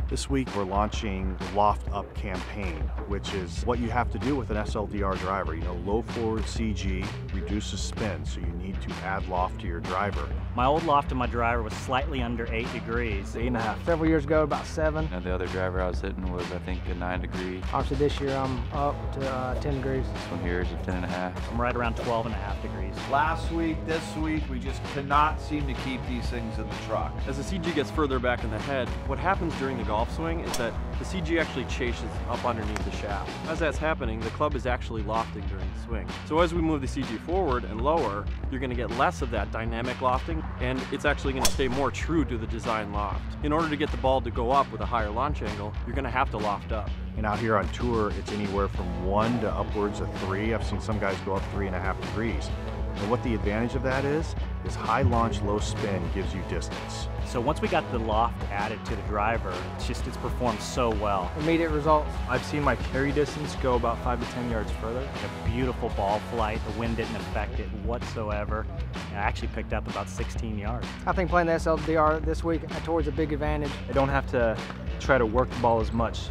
This week we're launching the Loft Up campaign, which is what you have to do with an SLDR driver. You know, low forward CG reduces spin, so you need to add loft to your driver. My old loft in my driver was slightly under 8 degrees. 8.5. Several years ago, about 7. And the other driver I was hitting was, I think, a 9 degree. Obviously this year I'm up to 10 degrees. This one here is a 10.5. I'm right around 12.5 degrees. Last week, this week, we just cannot seem to keep these things in the truck. As the CG gets further back in the head, what happens during the golf swing is that the CG actually chases up underneath the shaft. As that's happening, the club is actually lofting during the swing. So as we move the CG forward and lower, you're going to get less of that dynamic lofting, and it's actually going to stay more true to the design loft. In order to get the ball to go up with a higher launch angle, you're going to have to loft up. And out here on tour, it's anywhere from 1 to upwards of 3. I've seen some guys go up 3.5 degrees. And what the advantage of that is high launch, low spin gives you distance. So once we got the loft added to the driver, it's performed so well. Immediate results. I've seen my carry distance go about 5 to 10 yards further. A beautiful ball flight. The wind didn't affect it whatsoever. I actually picked up about 16 yards. I think playing the SLDR this week towards a big advantage. I don't have to try to work the ball as much,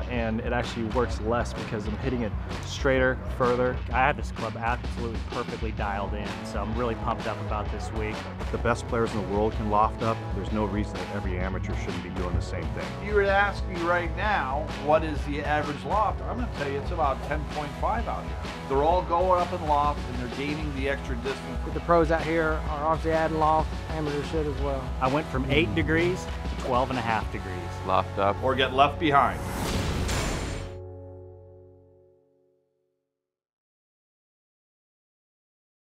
and it actually works less because I'm hitting it straighter, further. I have this club absolutely perfectly dialed in, so I'm really pumped up about this week. If the best players in the world can loft up, there's no reason that every amateur shouldn't be doing the same thing. If you were to ask me right now, what is the average loft? I'm going to tell you it's about 10.5 out here. They're all going up in loft and they're gaining the extra distance. The pros out here are obviously adding loft. Amateurs should as well. I went from 8 degrees to 12.5 degrees. Loft up. Or get left behind.